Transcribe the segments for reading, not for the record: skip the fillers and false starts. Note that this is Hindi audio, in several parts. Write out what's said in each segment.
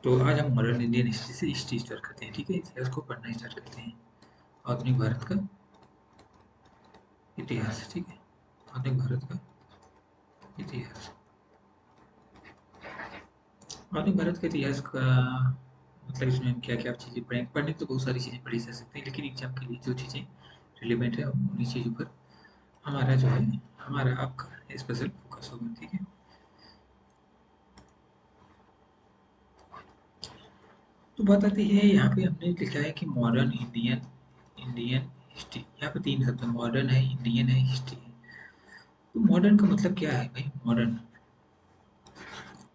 तो आज हम मॉडर्न इंडियन हिस्ट्री से हिस्ट्री स्टार्ट करते हैं। ठीक है, इतिहास को पढ़ना स्टार्ट करते हैं। आधुनिक भारत का इतिहास। ठीक है, आधुनिक भारत का इतिहास। आधुनिक भारत का इतिहास का मतलब इसमें हम क्या क्या चीज़ें पढ़ेंगे। पढ़ने तो बहुत सारी चीज़ें पढ़ी जा सकती हैं, लेकिन एग्जाम के लिए जो चीज़ें रिलेवेंट है उन्हीं चीज़ों पर हमारा जो है हमारा आपका स्पेशल फोकस होगा। ठीक है, तो बात आती है यहाँ पे हमने लिखा है कि मॉडर्न इंडियन इंडियन हिस्ट्री। यहाँ पे तीन शब्द, मॉडर्न है, इंडियन है, हिस्ट्री है। तो मॉडर्न का मतलब क्या है भाई? मॉडर्न,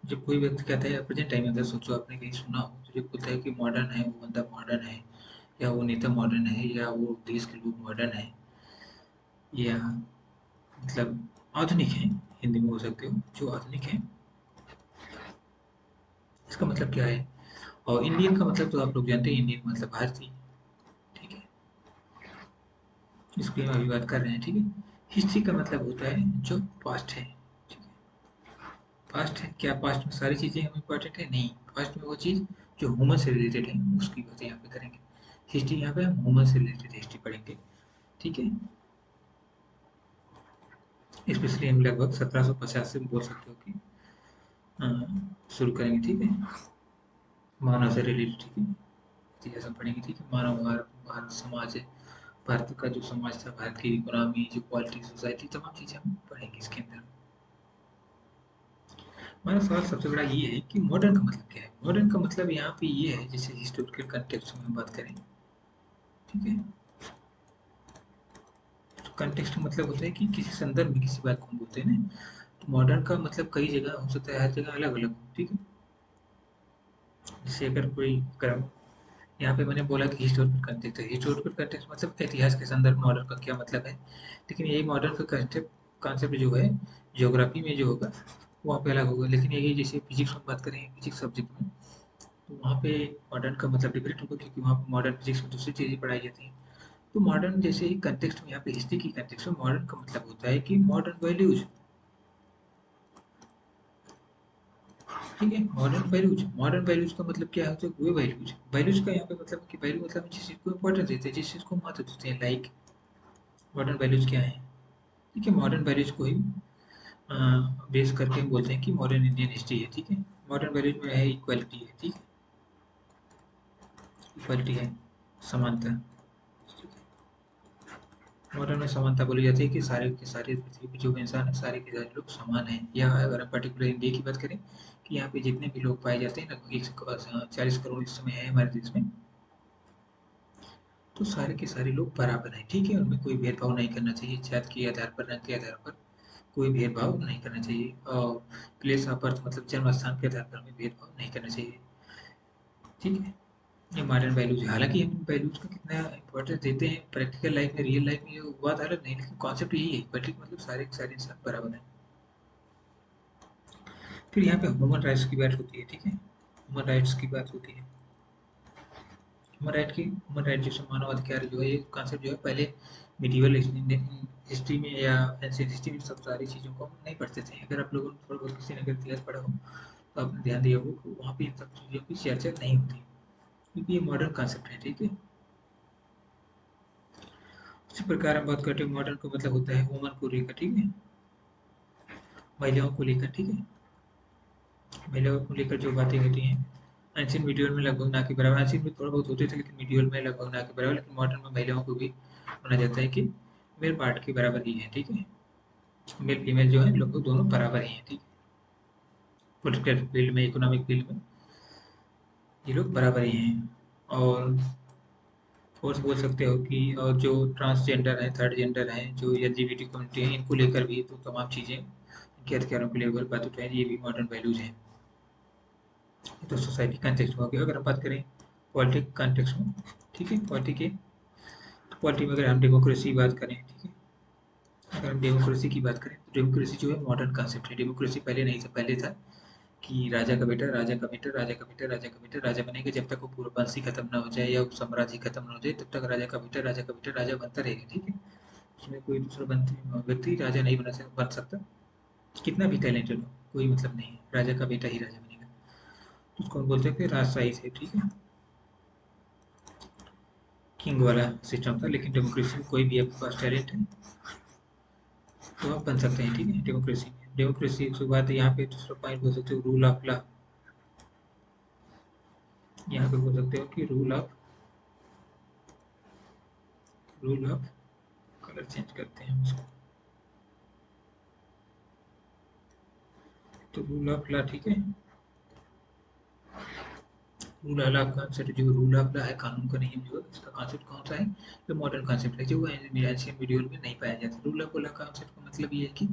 जब कोई व्यक्ति कहता है प्रेजेंट टाइम में, अगर सोचो आपने कहीं सुना हो, तो जब बोलता है कि मॉडर्न है, वो बंदा मॉडर्न है, या वो नेता मॉडर्न है, या वो देश के लोग मॉडर्न है, या मतलब आधुनिक है, हिंदी में बोल सकते हो, जो आधुनिक है, इसका मतलब क्या है। और इंडियन का मतलब तो आप लोग जानते हैं, इंडियन मतलब भारतीय। ठीक है, इसकी हम अभी बात कर रहे हैं। ठीक है, हिस्ट्री का मतलब होता है जो पास्ट है। ठीक है, पास्ट है क्या? पास्ट में सारी चीज़ें हम इम्पोर्टेंट है? नहीं, पास्ट में वो चीज़ जो ह्यूमन से रिलेटेड है उसकी बात यहाँ पे करेंगे। हिस्ट्री, यहाँ पे हम ह्यूमन से रिलेटेड हिस्ट्री पढ़ेंगे। ठीक है, स्पेशली हम लगभग 1750 से बोल सकते हो कि शुरू करेंगे। ठीक है, मानव से रिलेटेड। ठीक है, इतिहास हम पढ़ेंगे। ठीक है, मानव, भारत भारत समाज है, भारत का जो समाज था, भारत की इकोनॉमी, जो पॉलिटिक्स, सोसाइटी, तमाम चीज़ें हम पढ़ेंगे इसके अंदर। हमारा सवाल सबसे बड़ा ये है कि मॉडर्न का मतलब क्या है। मॉडर्न का मतलब यहाँ पे ये है, जैसे हिस्टोरिकल कंटेक्स्ट में हम बात करें। ठीक है, तो कंटेक्स्ट का मतलब होता है कि किसी संदर्भ में किसी बात को हम बोलते हैं ना। तो मॉडर्न का मतलब कई जगह हो सकता है, हर जगह अलग अलग हो। ठीक है, जैसे अगर कोई अगर यहाँ पे मैंने बोला कि हिस्टोरिकल कंटेक्स्ट है, हिस्टोरिकल कंटेक्स्ट मतलब इतिहास के संदर्भ में मॉडर्न का क्या मतलब है। लेकिन यही मॉडर्न का कंसेप्ट कॉन्सेप्ट जो है ज्योग्राफी में जो होगा वहाँ पे अलग होगा। लेकिन यही जैसे फिजिक्स में बात करें, फिजिक्स सब्जेक्ट में, तो वहाँ पे मॉडर्न का मतलब डिफरेंट होगा, क्योंकि वहाँ पे मॉडर्न फिजिक्स में दूसरी चीज़ें पढ़ाई जाती हैं। तो मॉडर्न जैसे ही कंटेक्स्ट में, यहाँ पे हिस्ट्री की कंटेक्स्ट में मॉडर्न का मतलब होता है कि मॉडर्न वैल्यूज। ठीक है, मॉडर्न वैल्यूज, मॉडर्न वैल्यूज का मतलब क्या होता है? वो वैल्यूज, वैल्यूज का यहाँ पे मतलब कि वैल्यू मतलब जिस चीज़ को इम्पोर्टेंस देते हैं, जिस चीज़ को महत्व देते हैं, लाइक मॉडर्न वैल्यूज क्या है। ठीक है, मॉडर्न वैल्यूज को ही बेस करके हम बोलते हैं कि मॉडर्न इंडियन हिस्ट्री है। ठीक है, मॉडर्न वैल्यूज में है इक्वालिटी है। ठीक है, इक्वालिटी है, समानता। मॉडर्न में समानता बोली जाती है कि सारे के सारे पृथ्वी पे जो भी इंसान है, सारे के सारे लोग समान हैं। या अगर हम पर्टिकुलर इंडिया की बात करें, कि यहाँ पे जितने भी लोग पाए जाते हैं, लगभग 140 करोड़ इस समय है हमारे देश में, तो सारे के सारे लोग बराबर हैं। ठीक है, उनमें कोई भेदभाव नहीं करना चाहिए, जात के आधार पर, रंग के आधार पर कोई भेदभाव नहीं करना चाहिए। और प्लेस ऑफ बर्थ मतलब जन्म स्थान के आधार पर हमें भेदभाव नहीं करना चाहिए। ठीक है, ये मॉडर्न वैल्यूज है। हालांकि हम वैल्यूज का कितना इंपॉर्टेंस देते हैं प्रैक्टिकल लाइफ में, रियल लाइफ में, ये बात अलग नहीं, लेकिन कॉन्सेप्ट यही है, इक्वलिटी मतलब सारे के सारे इंसान बराबर हैं। फिर यहाँ पे ह्यूमन राइट्स की बात होती है। ठीक है, ह्यूमन राइट्स की बात होती है। ह्यूमन राइट जैसे मानव अधिकार जो है, ये कॉन्सेप्ट जो है पहले मिडिवल हिस्ट्री में या एंशिएंट हिस्ट्री में सब सारी चीज़ों को हम नहीं पढ़ते थे। अगर आप लोगों ने थोड़ा बहुत किसी ने अगर इतिहास पढ़ा हो, तो आपने ध्यान दिया होगा कि वहाँ पे इन सब चीज़ों की चर्चा नहीं होती, क्योंकि ये मॉडर्न कॉन्सेप्ट है। ठीक है, उसी प्रकार हम बात करते हैं, मॉडर्न का मतलब होता है वुमन को लेकर। ठीक है, महिलाओं को लेकर। ठीक है, महिलाओं को लेकर जो बातें होती हैं, एंशिएंट मीडियल में लगभग ना के बराबर, एंशिएंट में थोड़ा बहुत होते थे, लेकिन मीडियल में लगभग ना के बराबर। लेकिन मॉडर्न में महिलाओं को भी माना जाता है कि मेल पार्ट के बराबर ही है। ठीक है, मेल फीमेल जो है लगभग दोनों बराबर ही हैं। ठीक है, पॉलिटिकल फील्ड में, इकोनॉमिक फील्ड में ये लोग बराबर ही हैं। और फोर्स बोल सकते हो कि, और जो ट्रांसजेंडर है, थर्ड जेंडर है, जो एलजीबीटी कम्युनिटी है, इनको लेकर भी तो तमाम चीज़ें, इनके अधिकारों को लेकर बात उठाई, ये भी मॉडर्न वैल्यूज हैं। ये तो सोसाइटी कंटेक्स्ट में हो गया। अगर हम बात करें पॉलिटिक कंटेक्स्ट में, ठीक है, पॉलिटी के, तो पॉलिटी में अगर हम डेमोक्रेसी की बात करें, ठीक है, अगर हम डेमोक्रेसी की बात करें, तो डेमोक्रेसी जो है मॉडर्न कंसेप्ट है। डेमोक्रेसी पहले नहीं था, पहले था कि राजा का बेटा, राजा का बेटा, राजा का बेटा, राजा का बेटा राजा बनेगा, जब तक वो पूरा वंश ही खत्म ना हो जाए या साम्राज्य खत्म ना हो जाए, तब तक राजा का बेटा, राजा का बेटा राजा बनता रहेगा। ठीक है, उसमें कोई दूसरा व्यक्ति राजा नहीं बन सकता, कितना भी टैलेंटेड हो, कोई मतलब नहीं है, राजा का बेटा ही राजा बनेगा। उसको हम बोलते हैं कि राजशाही थे, ठीक है, किंग वाला सिस्टम था। लेकिन डेमोक्रेसी में कोई भी आपके पास टैलेंट है तो आप बन सकते हैं, ठीक है। डेमोक्रेसी के बाद यहाँ पे दूसरा पॉइंट बोल सकते हो रूल ऑफ लॉ। यहाँ पे बोल सकते हो कि रूल ऑफ कलर चेंज करते हैं उसको, तो रूल ऑफ लॉ, ठीक है। रूल ऑफ लॉ कॉन्सेप्ट, जो रूल ऑफ लॉ है, कानून का नियम, जो है इसका कॉन्सेप्ट कौन सा है, जो मॉडर्न कॉन्सेप्ट है, जो एंशियंट पीरियड में नहीं पाया जाता। रूल ऑफ लॉ कॉन्सेप्ट का मतलब ये है कि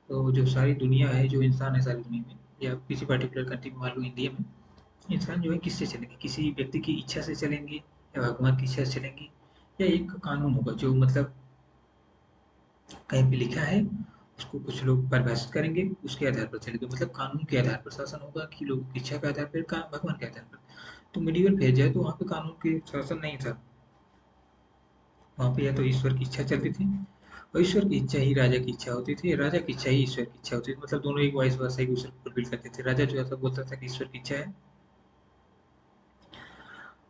तो जो सारी दुनिया है, जो इंसान है सारी दुनिया में, या किसी पर्टिकुलर कंट्री में, मान लो इंडिया में, इंसान जो है किससे चलेंगे, किसी व्यक्ति की इच्छा से चलेंगे या भगवान की इच्छा से चलेंगे, या एक कानून होगा जो मतलब कहीं पे लिखा है, उसको कुछ लोग परिभाषित करेंगे, उसके आधार पर चलेंगे। मतलब कानून के आधार पर शासन होगा कि लोगों की इच्छा के आधार पर, भगवान के आधार पर। तो मिडिवल फेज जाए तो वहाँ पे कानून के शासन नहीं था, वहाँ पे या तो ईश्वर की इच्छा चलती थी, और ईश्वर की इच्छा ही राजा की इच्छा होती थी, राजा की इच्छा ही ईश्वर की इच्छा होती थी। मतलब दोनों एक वाइस वर्सा एक दूसरे को फुलफिल करते थे। राजा जो ऐसा बोलता था कि ईश्वर की इच्छा है,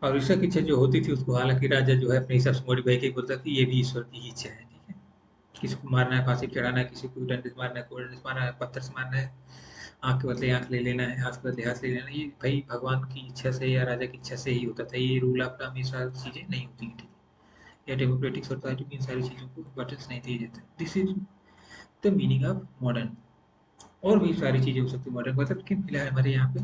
और ईश्वर की इच्छा जो होती थी उसको हालांकि राजा जो है अपने हिसाब से मॉडिफाई करके बोलता था कि ये भी ईश्वर की ही इच्छा है, ठीक है। किसी को मारना है, फांसी चढ़ाना है, किसी को डंडे से मारना है, कोड़े से मारना है, पत्थर से मारना है, आँख के बदले आँख ले लेना है, हाथ के बदले हाथ ले लेना है, ये भाई भगवान की इच्छा से या राजा की इच्छा से ही होता था। ये रूल ऑफ लॉ में सारी चीज़ें नहीं होती हैं, ठीक है। या डेमोक्रेटिक सोसाइटी में इन सारी चीज़ों को इम्पोर्टेंस नहीं दिया जाता। This is the meaning of modern. और भी सारी चीज़ें हो सकती है मॉडर्न, मतलब कि फिलहाल हमारे यहाँ पे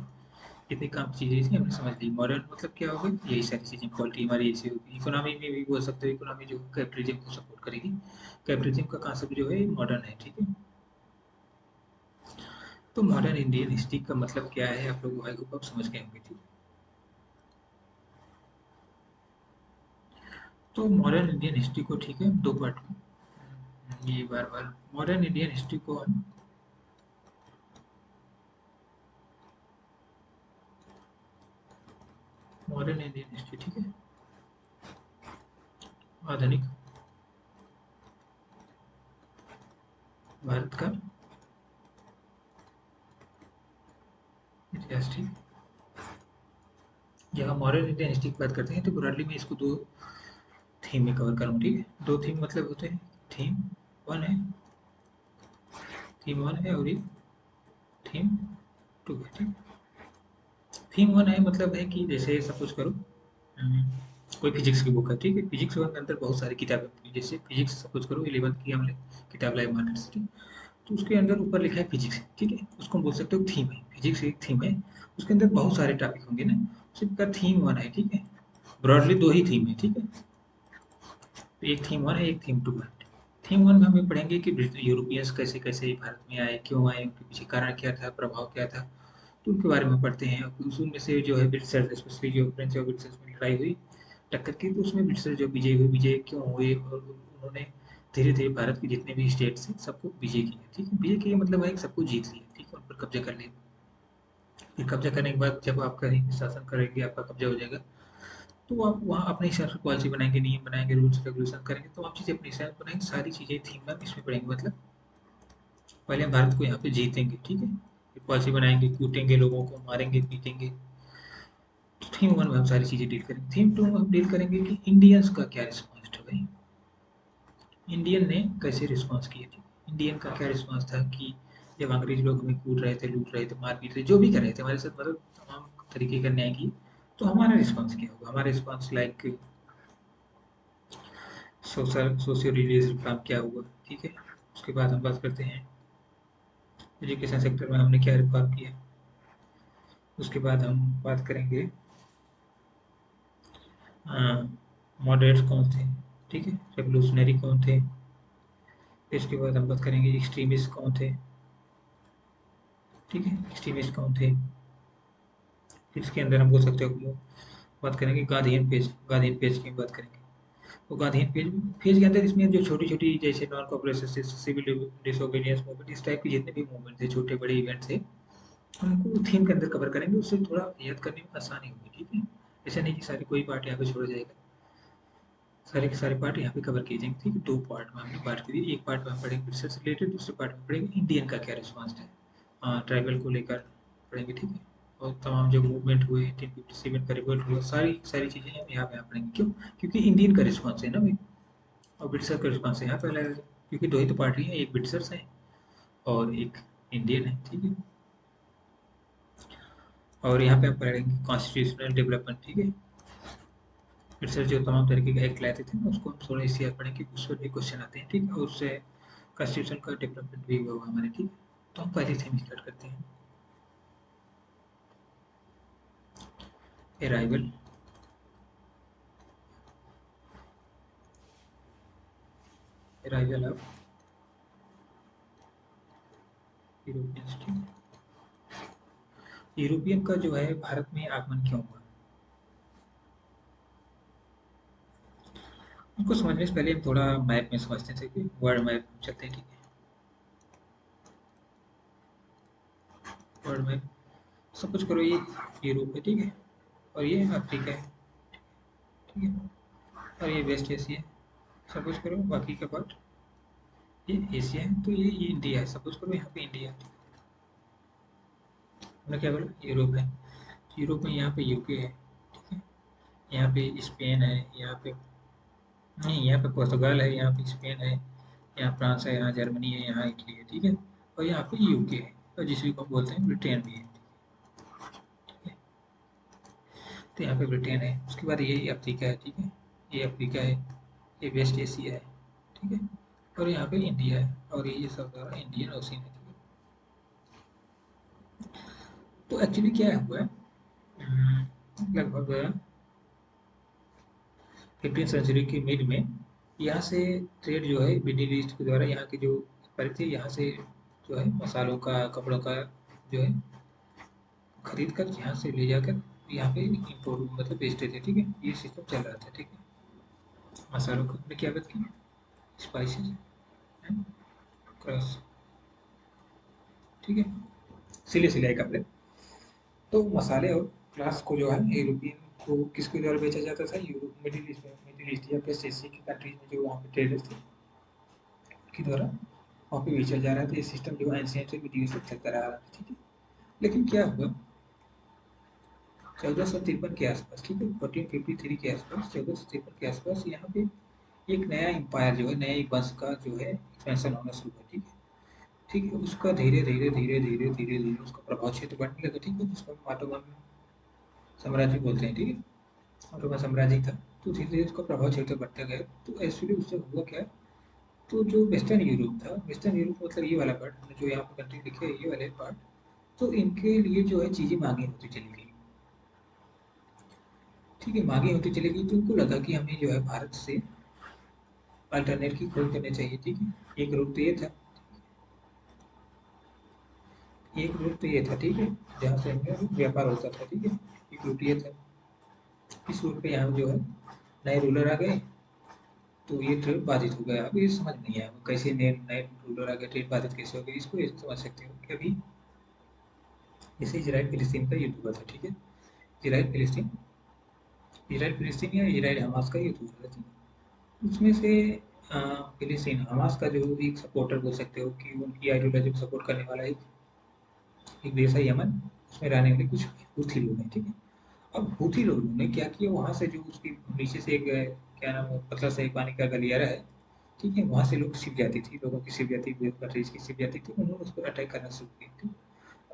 जितनी काम चीज़ें थी हमने समझ ली। मॉडर्न मतलब क्या होगा, यही सारी चीज़ें, क्वालिटी हमारी ऐसी होगी। इकोनॉमी में भी बोल सकते हो, इकोनॉमी जो कैपिटलिज्म को सपोर्ट करेगी। कैपिटलिज्म का कांसेप्ट जो है मॉडर्न है, ठीक है। तो मॉडर्न इंडियन हिस्ट्री का मतलब क्या है, आप लोग आई होप आप समझ गए होंगे, ठीक है। तो मॉडर्न इंडियन हिस्ट्री को, ठीक है, दो पार्ट में, ये बार बार मॉडर्न इंडियन हिस्ट्री को हम मॉडर्न इंडियन हिस्ट्री, ठीक है, आधुनिक भारत का इतिहास, ठीक। जब हम मॉडर्न इंडियन हिस्ट्री की बात करते हैं तो ब्रॉडली में इसको दो थीम में कवर करूँ, ठीक है। दो थीम मतलब होते हैं, थीम वन है, थीम वन है, और एक थीम टू है, ठीक। थीम वन है मतलब है कि जैसे सपोज करो, हम्म, कोई फिजिक्स की बुक है, ठीक है। फिजिक्स वन के अंदर बहुत सारी किताबें होती हैं। जैसे फिजिक्स सपोज करो 11th की हमने किताब लाई मार्केट से, ठीक। तो उसके अंदर ऊपर लिखा है फिजिक्स, ठीक है, उसको हम बोल सकते हो थीम है। फिजिक्स एक थीम है, उसके अंदर बहुत सारे टॉपिक होंगे ना, उसका थीम वन है, ठीक है। ब्रॉडली दो ही थीम है, ठीक है। तो एक थीम वन है, एक थीम टू है। थीम वन में हम ये पढ़ेंगे कि यूरोपियंस कैसे कैसे भारत में आए, क्यों आए, उनके पीछे कारण क्या था, प्रभाव क्या था, तो उनके बारे में पढ़ते हैं। उसमें से जो है ब्रिटिशर्स, स्पेशली जो फ्रेंच और ब्रिटिशर्स में लड़ाई हुई, टक्कर की, तो उसमें ब्रिटिशर्स जो विजय हुए, विजय क्यों हुए, और उन्होंने धीरे धीरे भारत के जितने भी स्टेट्स हैं सबको विजय किया, ठीक है। विजय किया मतलब है कि सबको जीत लिया, ठीक है, उन पर कब्जा कर लिया। फिर कब्जा करने के बाद जब आपका शासन करेंगे, आपका कब्जा हो जाएगा, तो आप वहाँ अपने हिसाब से पॉलिसी बनाएंगे, नियम बनाएंगे, रूल्स रेगुलेशन करेंगे, तो आप चीज़ें अपने हिसाब से बनाएंगे। सारी चीज़ें थीम में इसमें पढ़ेंगे। मतलब पहले हम भारत को यहाँ पे जीतेंगे, ठीक है, फिर पॉलिसी बनाएंगे, कूटेंगे, लोगों को मारेंगे, पीटेंगे। तो थीम वन में हम सारी चीज़ें डील करेंगे। थीम टू में हम डील करेंगे कि इंडियंस का क्या रिस्पॉन्स था भाई, इंडियन ने कैसे रिस्पॉन्स किए थे। इंडियन का क्या रिस्पॉन्स था कि जब अंग्रेज लोग हमें कूट रहे थे, लूट रहे थे, मार पीट रहे थे, जो भी कर रहे थे हमारे साथ, मतलब तमाम तरीके का न्याय किए, तो हमारा रिस्पॉन्स क्या होगा। हमारा response like social religious reform क्या हुआ, ठीक है। उसके बाद हम बात करते हैं एजुकेशन सेक्टर में हमने क्या रिफॉर्म किया। उसके बाद हम बात करेंगे मॉडरेट्स कौन थे, ठीक है, रेवोल्यूशनरी कौन थे। फिर इसके बाद हम बात करेंगे एक्सट्रीमिस्ट कौन थे, ठीक है, एक्सट्रीमिस्ट कौन थे। फिर इसके अंदर हम बोल सकते हो बात करेंगे गांधीयन पेज की बात करेंगे। तो गांधीयन पेज के अंदर इसमें जो छोटी छोटी जैसे non cooperation, civil disobedience movement, इस टाइप के जितने भी मूवमेंट थे, छोटे बड़े इवेंट थे, हमको थीम के अंदर कवर करेंगे। उससे थोड़ा याद करने में आसानी होगी, ठीक है। ऐसा नहीं कि सारी कोई पार्ट यहाँ पे छोड़ा जाएगा, सारे के सारे पार्ट यहाँ पे कवर किए जाएंगे, ठीक है। दो पार्ट में हमने बात की थी। एक पार्ट में हम पढ़ेंगे ब्रिटिश से रिलेटेड, दूसरे पार्ट में पढ़ेंगे इंडियन का क्या रिस्पॉन्स है, ट्राइबल को लेकर पढ़ेंगे, ठीक है। और तमाम जो मूवमेंट हुए 1857 का रिवोल्ट हुआ, सारी सारी चीज़ें हम यहाँ पे पढ़ेंगे। क्यों? क्योंकि इंडियन का रिस्पॉन्स है ना भाई, और ब्रिटिशर का रिस्पॉन्स है यहाँ पे अलग अलग, क्योंकि दो ही तो पार्टी है, एक ब्रिटिशर्स है और एक इंडियन है, ठीक है। और यहाँ पे आप पढ़ेंगे कॉन्स्टिट्यूशनल डेवलपमेंट, ठीक है। ब्रिटिशर जो तमाम तरीके के एक्ट लाते थे ना, उसको हम थोड़ा इसलिए पढ़ेंगे कि उस पर भी क्वेश्चन आते हैं, ठीक है। और उससे कॉन्स्टिट्यूशन का डेवलपमेंट भी हुआ हमारे, ठीक है। तो हम पहले थीम स्टार्ट करते हैं, अराइवल अराइवल ऑफ यूरोपियंस, ठीक है। यूरोपियन का जो है भारत में आगमन क्यों हुआ, उनको समझने से पहले हम थोड़ा मैप में समझते थे कि वर्ल्ड मैप चलते हैं, ठीक है। वर्ल्ड मैप, सब कुछ करो, ये यूरोप है, ठीक है, और ये अफ्रीका है, ठीक है, और ये वेस्ट एशिया है। सब कुछ करो, बाकी का पार्ट ये एशिया है, तो ये इंडिया है। सब कुछ करो, यहाँ पे इंडिया है। हमने क्या बोला, यूरोप है। यूरोप में यहाँ पे यूके है, ठीक है। यहाँ पे स्पेन है, यहाँ पे नहीं, यहाँ पे पुर्तगाल है, यहाँ पे स्पेन है, यहाँ फ्रांस है, यहाँ जर्मनी है, यहाँ इटली है, ठीक है। और यहाँ पे यूके है, और जिसको हम बोलते हैं ब्रिटेन भी है, ठीक है। तो यहाँ पे ब्रिटेन है, उसके बाद ये अफ्रीका है, ठीक है। ये अफ्रीका है, ये वेस्ट एशिया है, ठीक है। और यहाँ पे इंडिया है, और ये सब सारा इंडियन ओशियन है, ठीक है। तो एक्चुअली क्या हुआ है, लगभग 15वीं सेंचुरी की मिड में यहाँ से ट्रेड जो है मिडिल ईस्ट के द्वारा, यहाँ के जो व्यापारी थे, यहाँ से जो है मसालों का, कपड़ों का जो है खरीद कर यहाँ से ले जाकर यहाँ पे इम्पोर्ट मतलब बेचते थे, ठीक है। ये सिस्टम चल रहा था, ठीक है। मसालों को हमने क्या बात की, स्पाइसेस एंड क्रॉस, ठीक है, सिले सिलाई कपड़े। तो मसाले और क्लास को जो है यूरोपियन को किसके द्वारा बेचा जाता था, यूरोप, मिडिल ईस्ट में, मिडिल ईस्ट या वेस्ट एशिया की कंट्रीज में जो वहाँ पे ट्रेडर्स थे के द्वारा वहाँ पे बेचा जा रहा था। ये सिस्टम जो एंशिएंट वीडियो से चलता रहा है, ठीक है। लेकिन क्या हुआ, 1453 के आसपास, ठीक है, 1453 के आसपास, 1453 के आसपास यहाँ पे एक नया एम्पायर जो है, नया एक वंश का जो है एक्सपेंशन होना शुरू हुआ, ठीक है। ठीक है, उसका धीरे धीरे धीरे धीरे धीरे धीरे उसका प्रभाव क्षेत्र बढ़ने लगा, ठीक है, जिसको हम ऑटोमन साम्राज्य बोलते हैं, ठीक है। ऑटोमन साम्राज्य था। तो धीरे धीरे उसका प्रभाव क्षेत्र बढ़ता गया। तो एक्चुअली उससे हुआ क्या, तो जो वेस्टर्न यूरोप था, वेस्टर्न यूरोप मतलब ये वाला पार्ट जो यहाँ पे कंट्री लिखे है, ये वाले पार्ट, तो इनके लिए जो है चीज़ें महंगी होती चली गई, ठीक है। महंगी होती चली गई, तो उनको लगा कि हमें जो है भारत से अल्टरनेट की खोज करनी चाहिए, ठीक है। एक रूट तो ये था, एक रूट तो ये था, ठीक है, जहाँ से हमें व्यापार होता था, ठीक है। एक रूट ये था। इस रूट पे यहाँ जो है नए रूलर आ गए, तो ये ट्रेड बाधित हो गया। अब ये समझ नहीं आया कैसे नए नए रूलर आ गए, ट्रेड बाधित कैसे हो गई, इसको ऐसे समझ सकते हो कि अभी जैसे इजराइल फिलिस्तीन का युद्ध हुआ था, ठीक है। इजराइल फिलिस्तीन, इजराइल फिलिस्तीन या इजराइल हमास का युद्ध हुआ था, ठीक है। उसमें से फिलिस्तीन हमास का जो एक सपोर्टर बोल सकते हो कि उनकी आइडियोलॉजी को सपोर्ट करने वाला एक देश है यमन, उसमें रहने वाले कुछ हूथी लोग हैं, ठीक है। अब हूथी लोगों ने क्या किया, वहाँ से जो उसकी नीचे से एक क्या नाम है, पतला सा एक पानी का गलियारा है, ठीक है, वहाँ से लोग शिप जाती थी, लोगों की शिप जाती, कंट्रीज की शिप जाती थी, उन्होंने उस पर अटैक करना शुरू किया, ठीक।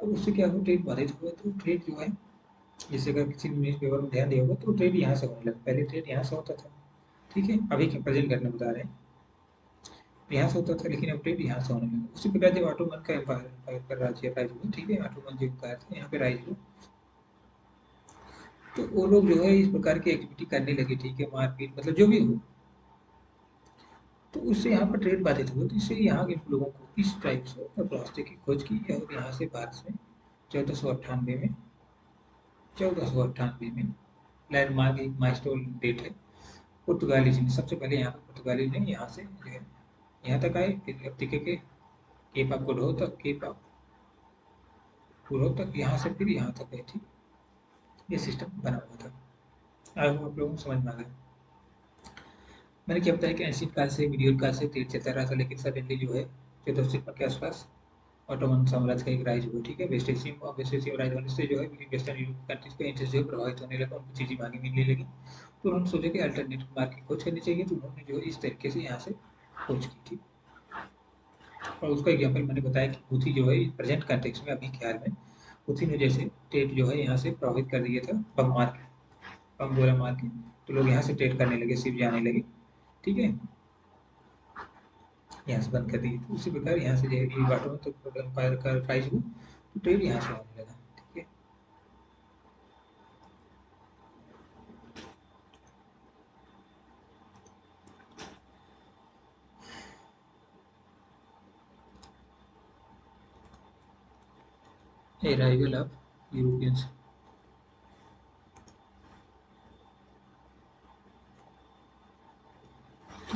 अब उससे क्या हुआ, ट्रेड बाधित हुआ। तो ट्रेड जो है, जैसे अगर किसी न्यूज़ पेपर में ध्यान दिया होगा, तो ट्रेड यहाँ से होने लगा। पहले ट्रेड यहाँ से होता था, ठीक है, अभी के प्रेजेंट घटना बता रहे हैं, यहाँ से होता था, लेकिन अब ट्रेड यहाँ से होने लगा। उसी प्रकार जब ऑटोमन का एम्पायर, एम्पायर का राज्य राइज हुआ, ठीक है, ऑटोमन जो एम्पायर था यहाँ पे राइज हुआ, तो वो लोग जो है इस प्रकार की एक्टिविटी करने लगे, ठीक है, मारपीट मतलब जो भी हो। तो उससे यहाँ पर ट्रेड बाधित हुआ, तो इससे यहाँ के लोगों को इस टाइप से मतलब रास्ते की खोज की, और यहाँ से भारत में 1498 में, 1498 में लैंडमार्क एक माइलस्टोन डेट है। पुर्तगाली जी ने सबसे पहले, यहाँ पर पुर्तगाली ने यहाँ से जो है यहाँ तक आए, फिर अफ्रीका के केप ऑफ गुड तक, केप ऑफ गुड तक, यहाँ से फिर यहाँ तक है, ठीक। ये सिस्टम बना हुआ था। आई होप आप लोगों को समझ में आ गया। मैंने क्या बताया कि एंशियंट काल से, मिडिवल काल से ट्रेड चलता रहा था, लेकिन सडनली जो है 1453 के आसपास ऑटोमन साम्राज्य का एक राइज हुआ, ठीक है। वेस्ट एशिया राइज होने से जो है वेस्टर्न यूरोप कंट्रीज का इंटरेस्ट जो है प्रभावित होने लगा, उनको चीज़ें महंगी मिलने लगी। तो उन्होंने सोचा कि अल्टरनेटिव मार्केट खोज करनी चाहिए, तो उन्होंने जो है इस तरीके से यहाँ से खोज की थी। और उसका एग्जाम्पल मैंने बताया कि हूथी जो है प्रेजेंट कंटेक्स्ट में अभी के हाल में हूथी ने जैसे ट्रेड जो है यहाँ से प्रभावित कर दिया था बम मार के, बम गोला मार के, तो लोग यहाँ से ट्रेड करने लगे, शिप जाने लगे, ठीक है। यहाँ से बंद कर दी, तो उसी प्रकार यहाँ से जो है बाटों में तो एम्पायर का राइज हुआ, तो ट्रेड यहाँ से होने लगा, ठीक है। Arrival of Europeans,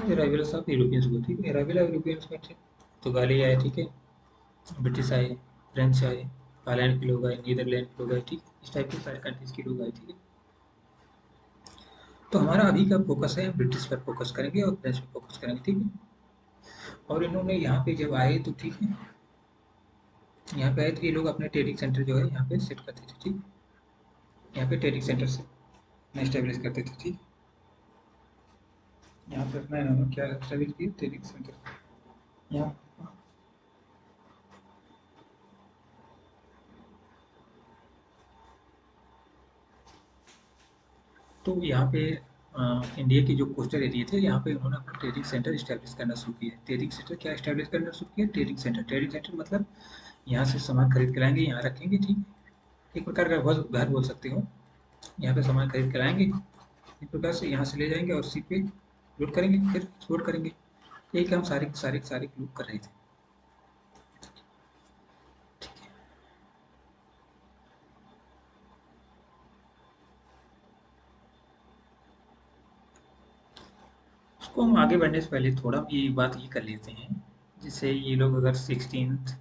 arrival of Europeans को, ठीक है। अराइवल ऑफ यूरोपियंस में थे तो गाली आए, ठीक है, ब्रिटिश आए, फ्रेंच आए, हालैंड के लोग आए, नीदरलैंड के लोग आए, ठीक है, इस टाइप के सारे कंट्रीज के लोग आए, ठीक है। तो हमारा अभी का फोकस है, ब्रिटिश पर फोकस करेंगे और फ्रेंच पर फोकस करेंगे, ठीक है। और इन्होंने यहाँ पे जब आए तो ठीक है, यहाँ पे आए तो ये लोग अपने ट्रेडिंग सेंटर जो है यहाँ पे सेट करते थे, ठीक। यहाँ पे ट्रेडिंग सेंटर से एस्टेब्लिश करते थे, ठीक। यहाँ पे अपना इन्होंने क्या एस्टेब्लिश किया, ट्रेडिंग सेंटर यहाँ। तो यहाँ पे इंडिया की जो कोस्टल एरिया थे, यहाँ पे उन्होंने अपना ट्रेडिंग सेंटर इस्टेब्लिश करना शुरू किया। ट्रेडिंग सेंटर क्या इस्टेब्लिश करना शुरू किया, ट्रेडिंग सेंटर मतलब यहाँ से सामान खरीद के लाएंगे, यहाँ रखेंगे, ठीक। एक प्रकार का घर बोल सकते हो। यहाँ पे सामान खरीद के लाएंगे, इस प्रकार से यहाँ से ले जाएंगे और सी पे लोड करेंगे, फिर एक्सपोर्ट करेंगे। यही काम सारे लोग कर रहे थे। उसको हम आगे बढ़ने से पहले थोड़ा ये बात ये कर लेते हैं, जिससे ये लोग अगर 16th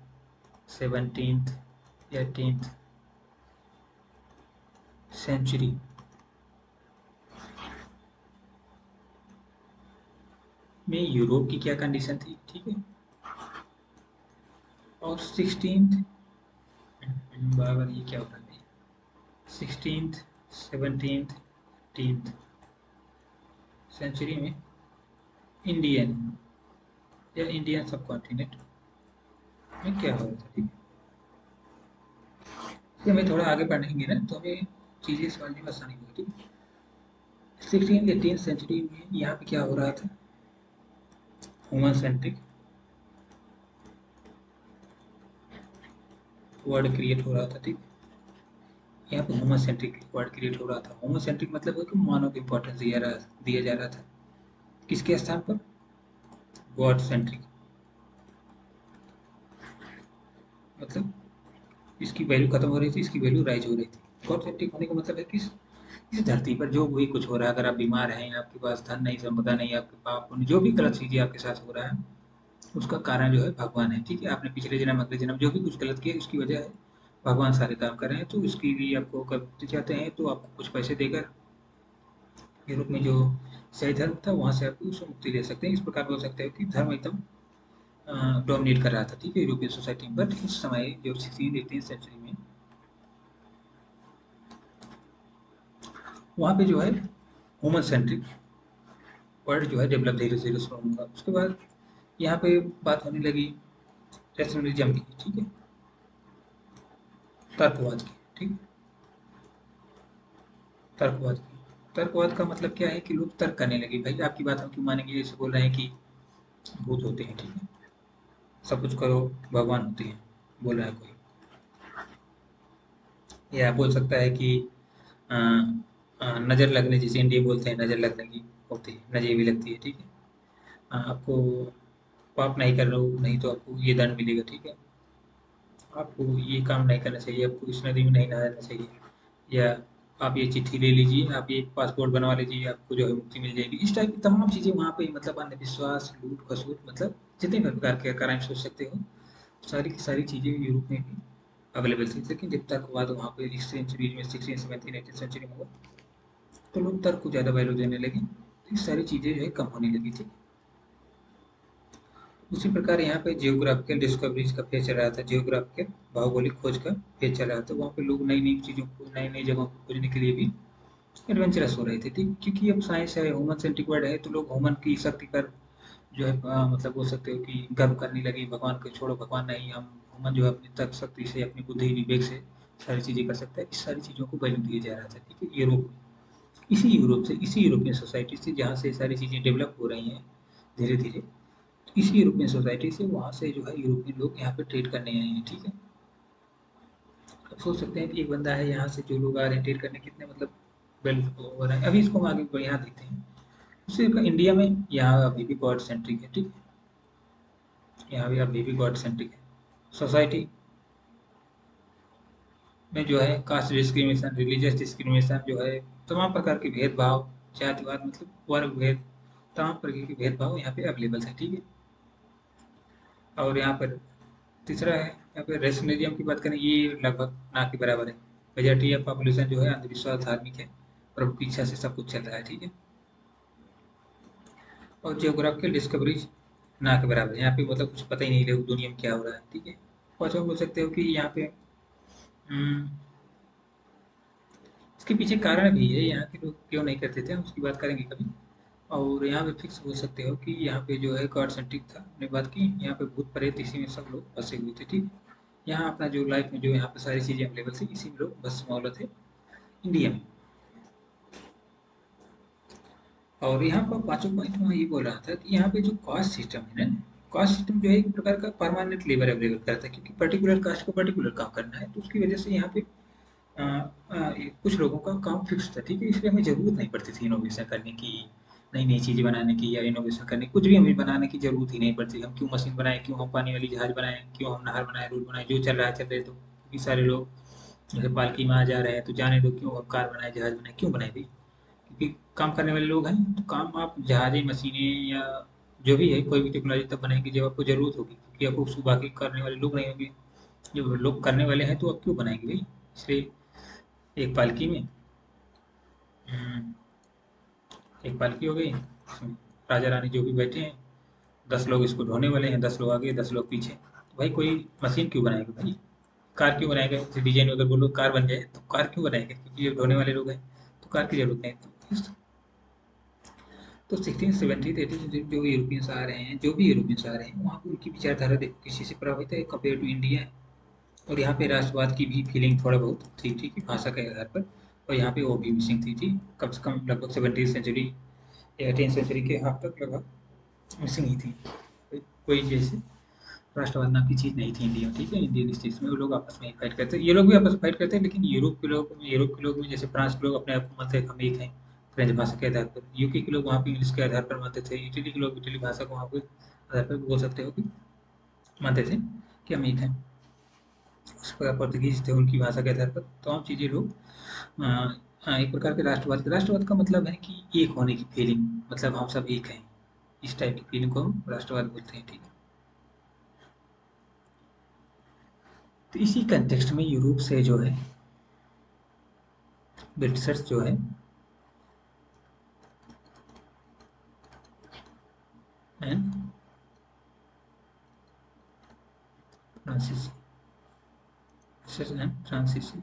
17th 18th सेंचुरी में यूरोप की क्या कंडीशन थी, ठीक है। और 16th बराबर ये क्या होता है, 16th 17th 18th सेंचुरी में इंडियन या इंडियन सब कॉन्टिनेंट में क्या हो रहा था, ठीक है। इसलिए हमें थोड़ा आगे पढ़ेंगे ना तो हमें चीज़ें समझने में आसानी होगी, ठीक है। 16th 18th सेंचुरी में यहाँ पे क्या हो रहा था, ह्यूमन सेंट्रिक वर्ड क्रिएट हो रहा था, ठीक। यहाँ पे ह्यूमन सेंट्रिक वर्ड क्रिएट हो रहा था। ह्यूमन सेंट्रिक मतलब है कि मानव को इंपॉर्टेंस दिया जा रहा था, किसके स्थान पर, गॉड सेंट्रिक, मतलब इसकी वैल्यू खत्म हो रही थी, इसकी वैल्यू राइज हो रही थी। गॉड सेंट्रिक होने का मतलब है कि इस धरती पर जो भी कुछ हो रहा है, अगर आप बीमार हैं, आपके पास धन नहीं, संपदा नहीं, आपके पाप पुण्य, जो भी गलत चीजें आपके साथ हो रहा है, उसका कारण जो है भगवान है, ठीक है। आपने पिछले जन्म अगले जन्म जो भी कुछ गलत किया उसकी वजह है भगवान सारे काम कर रहे हैं। तो इसकी भी आपको करते चाहते हैं तो आपको कुछ पैसे देकर यूरोप में जो सही धर्म था वहां से आप उससे मुक्ति ले सकते हैं। इस प्रकार बोल सकते हो कि धर्म एकदम डोमिनेट कर रहा था, ठीक है, यूरोपियन सोसाइटी में। बट उस समय जो 16th 18th सेंचुरी में वहाँ पे जो है ह्यूमन सेंट्रिक वर्ल्ड जो है डेवलप धीरे धीरे शुरू होगा। उसके बाद यहाँ पे बात होने लगी रैशनलिज्म की, ठीक है, तर्कवाद की, ठीक है, तर्कवाद की। तर्कवाद का मतलब क्या है कि लोग तर्क करने लगे, भाई आपकी बात हम क्यों मानेंगे, जैसे बोल रहे हैं कि भूत होते हैं, ठीक है, सब कुछ करो भगवान होते हैं, बोल रहा है कोई। या बोल सकता है कि अ, नज़र लगने, जैसे इंडिया बोलते हैं नज़र लगने की होती है, नजर भी लगती है, ठीक है। आपको पाप नहीं कर रहे हो नहीं तो आपको ये दंड मिलेगा, ठीक है। आपको ये काम नहीं करना चाहिए, आपको इस नदी में नहीं नहाना चाहिए, या आप ये चिट्ठी ले लीजिए, आप ये पासपोर्ट बनवा लीजिए, आपको जो है मुक्ति मिल जाएगी। इस टाइप की तमाम चीज़ें वहाँ पे, मतलब अंधविश्वास, लूट खसोट, मतलब जितने भी प्रकार के क्राइम सोच सकते हो, सारी की सारी चीज़ें यूरोप में भी अवेलेबल थी। लेकिन जब तक हुआ तो वहाँ पे इस सेंचुरी में 16th 17th 18th सेंचुरी में हुआ तो लोग तर्क को ज़्यादा वैल्यू देने लगे, तो ये सारी चीज़ें जो है कम होने लगी थी। उसी प्रकार यहाँ पे जियोग्राफिकल डिस्कवरीज का फेज चल रहा था, जियोग्राफिकल भौगोलिक खोज का फेज चल रहा था। वहाँ पे लोग नई नई चीज़ों को, नई नई जगहों को खोजने के लिए भी एडवेंचरस हो रहे थे, ठीक। क्योंकि अब साइंस है, ह्यूमन सेंट्रिक वर्ल्ड है, तो लोग ह्यूमन की शक्ति पर जो है मतलब बोल सकते हो कि गर्व करने लगे। भगवान को छोड़ो, भगवान नहीं, हम ह्यूमन जो है अपनी तर्क शक्ति से, अपनी बुद्धि विवेक से सारी चीज़ें कर सकता है। इस सारी चीज़ों को वैल्यू दिया जा रहा था, ठीक है। यूरोप में, इसी यूरोपियन सोसाइटी से जहाँ से सारी चीज़ें डेवलप हो रही हैं धीरे धीरे, इसी यूरोपियन सोसाइटी से, वहाँ से जो है यूरोपियन लोग यहाँ पे ट्रेड करने आए हैं, ठीक है। अब सोच सकते हैं कि एक बंदा है यहाँ से, जो लोग आ रहे हैं ट्रेड करने, कितने मतलब वेल हो रहे हैं। अभी इसको हम आगे यहाँ देखते हैं। दूसरे का इंडिया में, यहाँ अभी भी गॉड सेंट्रिक है, ठीक है। यहाँ भी अभी भी गॉड सेंट्रिक है। सोसाइटी में जो है कास्ट डिस्क्रिमिनेशन, रिलीजियस डिस्क्रिमिनेशन जो है, तमाम प्रकार के भेदभाव, जातिवाद मतलब वर्ग भेद, तमाम प्रकार के भेदभाव यहाँ पे अवेलेबल है, ठीक है। और यहाँ पर तीसरा है, यहाँ पे रेशनलिज्म की बात करें, ये लगभग ना के बराबर है। मेजॉरिटी ऑफ पॉपुलेशन जो है अंधविश्वास, धार्मिक है, प्रभु की इच्छा से सब कुछ चल रहा है, ठीक है। और जियोग्राफिकल डिस्कवरीज ना के बराबर है। यहाँ पे मतलब कुछ पता ही नहीं लोग दुनिया में क्या हो रहा है, ठीक है। पांचवा बोल सकते हो कि यहाँ पे हम्म, इसके पीछे कारण भी है, यहाँ के लोग क्यों नहीं करते थे, हम उसकी बात करेंगे कभी। और यहाँ पे फिक्स बोल सकते हो कि यहाँ पे जो है गॉड सेंट्रिक था, हमने बात की। यहाँ पे भूत प्रेत इसी में सब लोग फंसे हुए थे, ठीक। यहाँ अपना जो लाइफ में जो यहाँ पे सारी चीज़ें अवेलेबल थी, इसी में लोग बस मौला थे इंडिया में। और यहाँ पर पांचों पॉइंट में ये बोल रहा था कि यहाँ पे जो कास्ट सिस्टम है ना, कास्ट सिस्टम जो है एक प्रकार का परमानेंट लेबर अवेलेबल करता है, क्योंकि पर्टिकुलर कास्ट को पर्टिकुलर काम करना है, तो उसकी वजह से यहाँ पे कुछ लोगों का काम फिक्स था, ठीक है। इसलिए हमें ज़रूरत नहीं पड़ती थी इनोवेशन करने की, नई नई चीज़ें बनाने की, या इनोवेशन करने की, कुछ भी हमें बनाने की ज़रूरत ही नहीं पड़ती। हम क्यों मशीन बनाएं, क्यों हम पानी वाली जहाज़ बनाएं, क्यों हम नहर बनाएं, रोड बनाएं, जो चल रहा है चल रहे। तो क्योंकि सारे लोग जैसे पालकी में आ जा रहे हैं, तो जाने दो, क्यों हम कार बनाए, जहाज़ बनाए, क्यों बनाए भाई। क्योंकि काम करने वाले लोग हैं, तो काम आप जहाज़ें, मशीनें या जो भी है, कोई भी टेक्नोलॉजी तब बनाएंगे जब आपको ज़रूरत होगी, क्योंकि आपको उसको बाकी करने वाले लोग नहीं होंगे। जब लोग करने वाले हैं, तो आप क्यों बनाएंगे भाई। इसलिए एक पालकी में हम्म, एक पालकी हो गई, उसमें राजा रानी जो भी बैठे हैं, 10 लोग इसको ढोने वाले हैं, 10 लोग आगे, 10 लोग पीछे। तो भाई कोई मशीन क्यों बनाएगा भाई, कार क्यों बनाएगा। जैसे डिजाइन अगर बोलो कार बन जाए, तो कार क्यों बनाएगा, क्योंकि ये ढोने वाले लोग हैं, तो कार की जरूरत नहीं। तो 1670 एटीन जो यूरोपियंस आ रहे हैं, जो भी यूरोपियंस आ रहे हैं, वहाँ पे उनकी विचारधारा देखो किसी से प्रभावित है कंपेयर टू इंडिया। और यहाँ पे राष्ट्रवाद की भी फीलिंग थोड़ा बहुत थी, ठीक है, भाषा के आधार पर। और यहाँ पे वो भी मिसिंग थी, कम से कम लगभग 17वीं सेंचुरी, 18वीं सेंचुरी के हाथ तक लगभग मिसिंग ही थी। कोई जैसे राष्ट्रवाद नाम की चीज़ नहीं थी इंडिया में, ठीक है। इंडियन स्टेट्स में वो लोग आपस में ही फाइट करते हैं, ये लोग भी आपस में फाइट करते हैं, लेकिन यूरोप के लोग में जैसे फ्रांस के लोग अपने आप को मानते हैं हम एक हैं फ्रेंच भाषा के आधार पर। यूके के लोग वहाँ पे इंग्लिश के आधार पर मानते थे। इटली के लोग इटली भाषा को वहाँ पे आधार पर बोल सकते हो कि मानते थे कि हम एक हैं। उस प्रकार पोर्तुगीज थे, उनकी भाषा के आधार पर तमाम चीज़ें लोग एक प्रकार के राष्ट्रवाद का मतलब है कि एक होने की फीलिंग, मतलब हम सब एक हैं, इस टाइप की फीलिंग को हम राष्ट्रवाद बोलते हैं, ठीक है। तो इसी कंटेक्स्ट में यूरोप से जो है ब्रिटिशर्स जो है एंड फ्रांसीसी, ब्रिटिशर्स एंड फ्रांसीसी,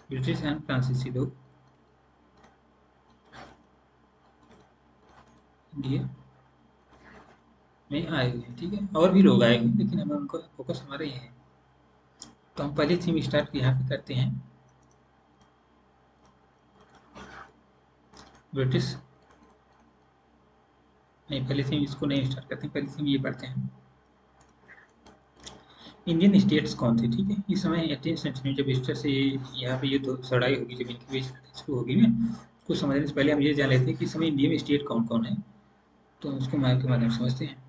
ब्रिटिश एंड फ्रांसीसी लोग इंडिया में आए हुए हैं, ठीक है। और भी लोग आए हुए हैं, लेकिन हमें उनका फोकस हमारे यहाँ है। तो हम पहली थीम स्टार्ट यहाँ पे करते हैं, ब्रिटिश। नहीं, पहली थीम इसको नहीं स्टार्ट करते हैं, पहली थीम ये पढ़ते हैं, इंडियन स्टेट्स कौन थे, ठीक है। इस समय 18वीं सेंचुरी में जब ईस्टर से यहाँ पे युद्ध लड़ाई होगी, जब इनकी बीच इसको होगी ना, उसको समझने से पहले हम ये जान लेते हैं कि इस समय इंडिया में स्टेट कौन कौन है। तो उसको मैप के माध्यम से समझते हैं।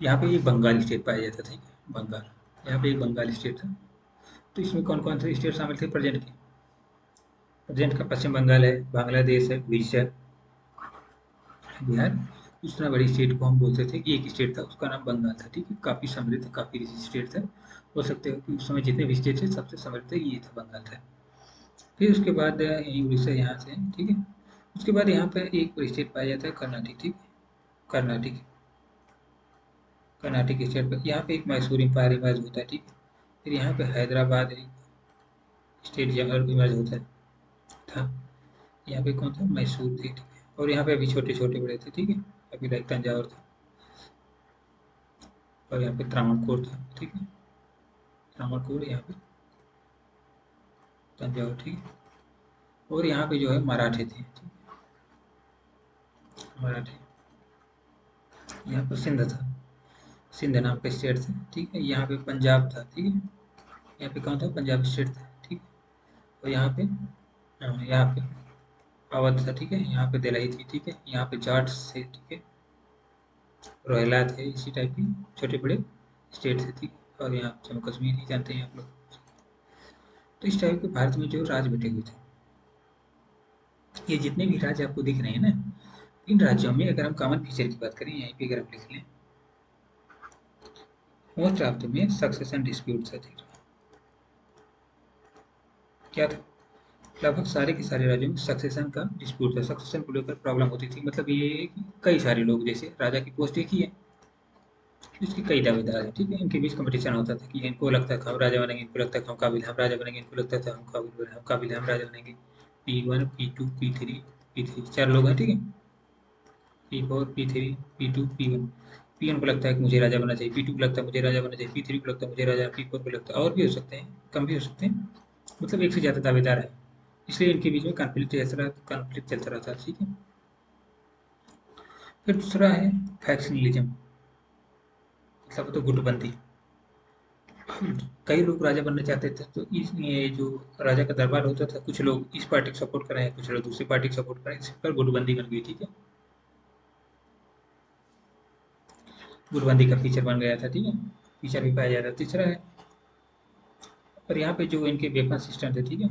यहाँ पे एक बंगाल स्टेट पाया जाता था, ठीक है, बंगाल। यहाँ पे एक बंगाल स्टेट था। तो इसमें कौन कौन से स्टेट शामिल थे प्रेजेंट के। प्रेजेंट का पश्चिम बंगाल है, बांग्लादेश है, उड़ीसा, बिहार, उतना बड़ी स्टेट को हम बोलते थे कि एक स्टेट था, उसका नाम बंगाल था। ठीक है, काफ़ी समृद्ध, काफ़ी रिच स्टेट था। बोल सकते हो कि उस समय जितने भी स्टेट थे सबसे समृद्ध ये था, बंगाल था। फिर उसके बाद यही उड़ीसा यहाँ से है। ठीक है, उसके बाद यहाँ पर एक स्टेट पाया जाता है कर्नाटक। ठीक है, कर्नाटक, कर्नाटक स्टेट पर यहाँ पे एक मैसूर एम्पायर इमर्ज होता है। ठीक है, फिर यहाँ पे हैदराबाद एक स्टेट इमर्ज होता है था। यहाँ पे कौन था, मैसूर थी। ठीक है, और यहाँ पे अभी छोटे छोटे बड़े थे। ठीक है, अभी लाइक तंजावर था, और यहाँ पे त्रावणकोर था। ठीक है, त्रावणकोर यहाँ पे तंजावर। ठीक है, और यहाँ पे जो है मराठे थे। ठीक है, मराठे, यहाँ पर सिंध था, सिंध नाम का स्टेट था। ठीक है, यहाँ पे पंजाब था। ठीक है, यहाँ पे कौन था, पंजाब स्टेट था। ठीक है, और यहाँ पे यहाँ पे अवध था। ठीक है, यहाँ पे दिल्ली थी। ठीक है, यहाँ पे जाट थे। ठीक है, रोहिला थे, इसी टाइप की छोटे बड़े स्टेट थे। ठीक है, और यहाँ जम्मू कश्मीर ही जानते हैं आप लोग। तो इस टाइप के भारत में जो राज बटे हुए थे, ये जितने भी राज्य आपको दिख रहे हैं ना, इन राज्यों में अगर हम कॉमन फीचर की बात करें, यहीं पे अगर हम लिख लें, मोस्ट ऑफ द में सक्सेशन डिस्प्यूट थे। क्या था, लगभग सारे के सारे राज्यों में सक्सेशन का डिस्प्यूट था, सक्सेशन को लेकर प्रॉब्लम होती थी। मतलब ये है कि कई सारे लोग, जैसे राजा की पोस्ट एक ही है, इसके कई दावेदार हैं। ठीक है, इनके बीच कंपटीशन होता था कि इनको लगता था हम राजा बनेंगे, इनको लगता था हम काबिल हम राजा बनेंगे, इनको लगता था हम काबिल हम राजा बनेंगे। P1, P2, P3, P3 चार लोग हैं। ठीक है, P4, P3, P2, P1। P1 को लगता है कि मुझे राजा बनना चाहिए, P2 को लगता है मुझे राजा बनना चाहिए, P3 को लगता है मुझे राजा, P4 को लगता है, और भी हो सकते हैं, कम भी हो सकते हैं, मतलब एक से ज़्यादा दावेदार है, इसलिए इनके बीच में कॉन्फ्लिक्ट चलता रहता है। ठीक है, फिर दूसरा है फैक्शनलिज्म, मतलब तो गुटबंदी। कई लोग राजा बनना चाहते थे, तो इस ये जो राजा का दरबार होता था, कुछ लोग इस पार्टी को सपोर्ट कर रहे हैं, कुछ लोग दूसरी पार्टी को सपोर्ट कर रहे हैं, इस पर गुटबंदी बन गई। ठीक है, गुटबंदी का फीचर बन गया था। ठीक है, फीचर भी पाया जा रहा है। तीसरा है, और यहाँ पे जो इनके वेपन सिस्टम थे, ठीक है,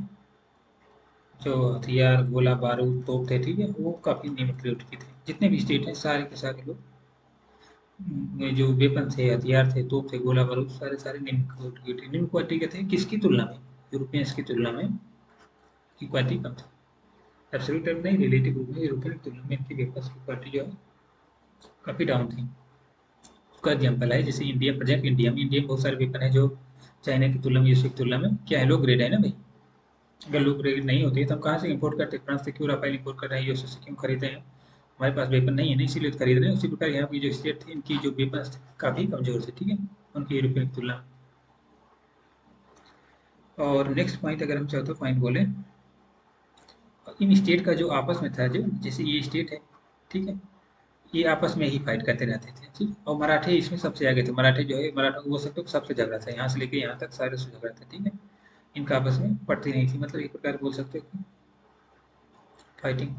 जो हथियार, गोला बारूद, तोप थे, ठीक है, वो काफ़ी नियमित के थे। जितने भी स्टेट हैं सारे के सारे लोग, जो वेपन थे, हथियार थे, तोप थे, गोला बारूद, सारे सारे निम्न क्वालिटी के थे। निम्न क्वालिटी के थे किसकी तुलना में, यूरोपियंस की तुलना में की क्वालिटी कम था। एब्सोल्यूट टर्म नहीं, रिलेटिव रूप में यूरोपियन की तुलना में इनकी वेपन्स की क्वालिटी जो है काफ़ी डाउन थी। उसका एग्जाम्पल है जैसे इंडिया, प्रेजेंट इंडिया में बहुत सारे वेपन है जो चाइना की तुलना में, यूएस की तुलना में क्या है, लो ग्रेड है ना भाई। अगर लो ग्रेड नहीं होती तो हम कहाँ से इंपोर्ट करते, फ्रांस से क्यों राफेल इंपोर्ट कर रहे हैं, यूएसए से क्यों खरीदे हैं, हमारे पास वेपन नहीं है ना, इसीलिए तो खरीद रहे हैं। उसी प्रकार यहाँ की जो स्टेट थी, इनकी जो वेपन्स थे काफ़ी कमजोर थे। ठीक है, उनकी यूरोपियन की तुलना में। और नेक्स्ट पॉइंट अगर हम चौथा पॉइंट बोले, इन स्टेट का जो आपस में था, जो जैसे ये स्टेट है, ठीक है, ये आपस में ही फाइट करते रहते थे। ठीक, और मराठे इसमें सबसे आगे थे। मराठे जो है, मराठा को बोल सकते हो सबसे झगड़ा था, यहाँ से लेके यहाँ तक सारे से झगड़ा था। ठीक है, इनका आपस में पड़ती नहीं थी, मतलब एक प्रकार बोल सकते हो कि फाइटिंग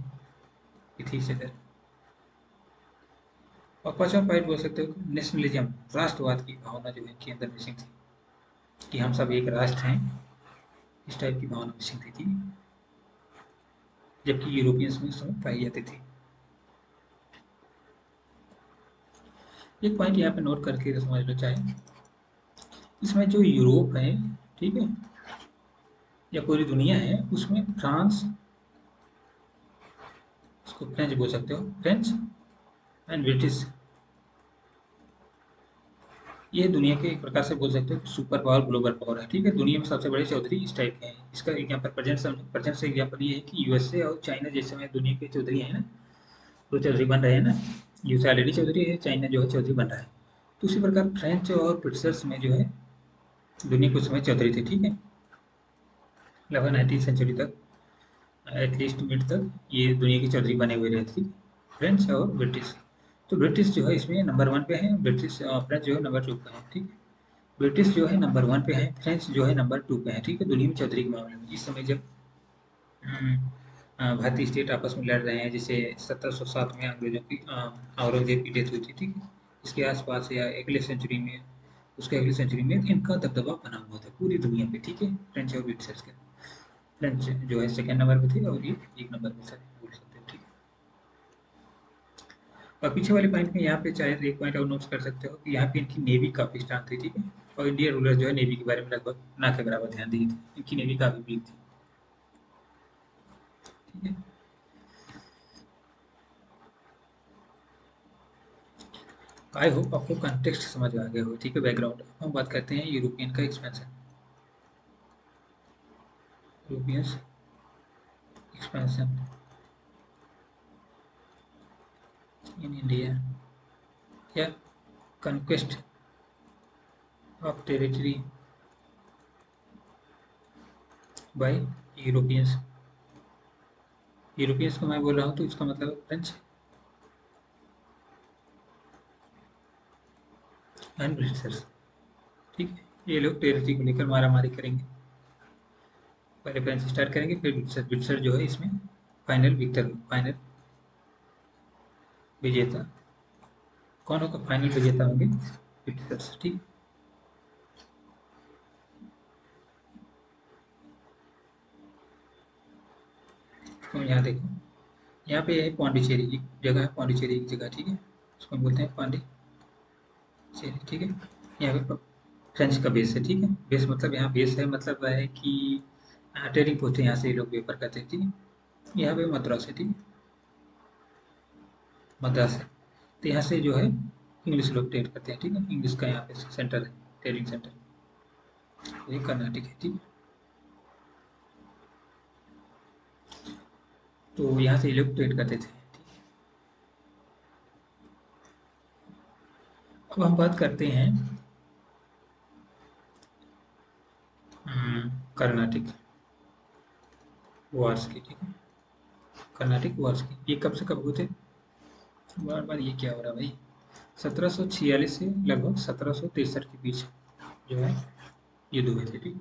थी से। और पांचवा पॉइंट बोल सकते हो कि नेशनलिज्म, राष्ट्रवाद की भावना जो है इनके अंदर मिसिंग थी, कि हम सब एक राष्ट्र हैं, इस टाइप की भावना मिसिंग थी। ठीक है, जबकि यूरोपियंस में उस समय पाई जाती थी। एक पॉइंट यहाँ पे नोट करके समझ लो चाहे, इसमें जो यूरोप है, ठीक है, या पूरी दुनिया है, उसमें फ्रांस, उसको फ्रेंच बोल सकते हो, फ्रेंच एंड ब्रिटिश, ये दुनिया के एक प्रकार से बोल सकते हो कि सुपर पावर, ग्लोबल पावर है। ठीक है, दुनिया में सबसे बड़े चौधरी इस टाइप के हैं। इसका एग्जाम्पल प्रेजेंट से एग्जाम्पल ये है कि यूएसए और चाइना जैसे में दुनिया के चौधरी हैं ना, वो चौधरी बन रहे हैं ना, यूएसए ऑलरेडी चौधरी है, चाइना जो है चौधरी बन रहा है। तो उसी प्रकार फ्रेंच और ब्रिटिशर्स में जो है दुनिया के उस समय चौधरी थे। ठीक है, लगभग 19th सेंचुरी तक, एटलीस्ट मिड तक ये दुनिया की चौधरी बने हुए रहे थे, फ्रेंच और ब्रिटिश। तो ब्रिटिश जो है इसमें नंबर वन पे है, ब्रिटिश, फ्रेंच जो है नंबर टू पे है। ठीक है, ब्रिटिश जो है नंबर वन पे है, फ्रेंच जो है नंबर टू पे है। ठीक है, दुनिया में चौधरी के मामले में इस समय जब भारतीय स्टेट आपस में लड़ रहे हैं, जैसे 1707 में अंग्रेजों की औरंगजेब की डेथ हुई थी। ठीक है, इसके आसपास या अगले सेंचुरी में, उसके अगले सेंचुरी में इनका दबदबा बना हुआ था पूरी दुनिया पे। ठीक है, फ्रेंच और ब्रिटिशर्स के, फ्रेंच जो है सेकेंड नंबर पे थे और ये एक नंबर पे थे, बोल सकते हैं। ठीक है, और पीछे वाले पॉइंट में यहाँ पे चाहे एक पॉइंट और नोट कर सकते हो कि यहाँ पे इनकी नेवी काफी स्ट्रांग थी, ठीक है। और इंडियन रूलर जो है नेवी के बारे में लगभग ना के बराबर ध्यान दिए थे, इनकी नेवी काफी वीक थी, ठीक है। आई होप आपको कॉन्टेक्स्ट समझ आ गया हो, ठीक है। बैकग्राउंड हम बात करते हैं यूरोपियन का expansion. Europeans expansion in India या conquest of territory by Europeans. Europeans को मैं बोल रहा हूँ तो इसका मतलब फ्रेंच एंड ब्रिटिशर्स, ठीक है। ये लोग टेरिटरी को लेकर मारा मारी करेंगे। पहले फ्रेंच स्टार्ट करेंगे, फिर ब्रिटिशर। ब्रिटिशर जो है इसमें फाइनल विक्टर, फाइनल विजेता। कौन होगा फाइनल विजेता होंगे? ब्रिटिशर्स, ठीक। तो यहाँ देखो, यहाँ पे है पौंडीचेरी की जगह है, पौंडीचेरी की जगह, ठीक है। उसको हम बोलते हैं पांडिचेरी, ठीक है। यहाँ पे फ्रेंच का बेस है, ठीक है। बेस मतलब यहाँ बेस है, मतलब है कि ट्रेडिंग पोस्ट है, यहाँ से ये लोग पेपर करते हैं, ठीक है। यहाँ पे मद्रास है, ठीक है। मद्रास है, तो यहाँ से जो है इंग्लिश लोग ट्रेड करते हैं, ठीक है। इंग्लिश का यहाँ पे सेंटर है, ट्रेडिंग सेंटर। ये कर्नाटक है, ठीक है। तो यहाँ से ये लोग ट्रेड करते थे, ठीक है। अब हम बात करते हैं कर्नाटक वॉर्स की, ठीक है। कर्नाटक वॉर्स की ये कब से कब हुए थे? बार बार ये क्या हो रहा है भाई? 1746 से लगभग 1763 के बीच जो है युद्ध हुए थे, ठीक।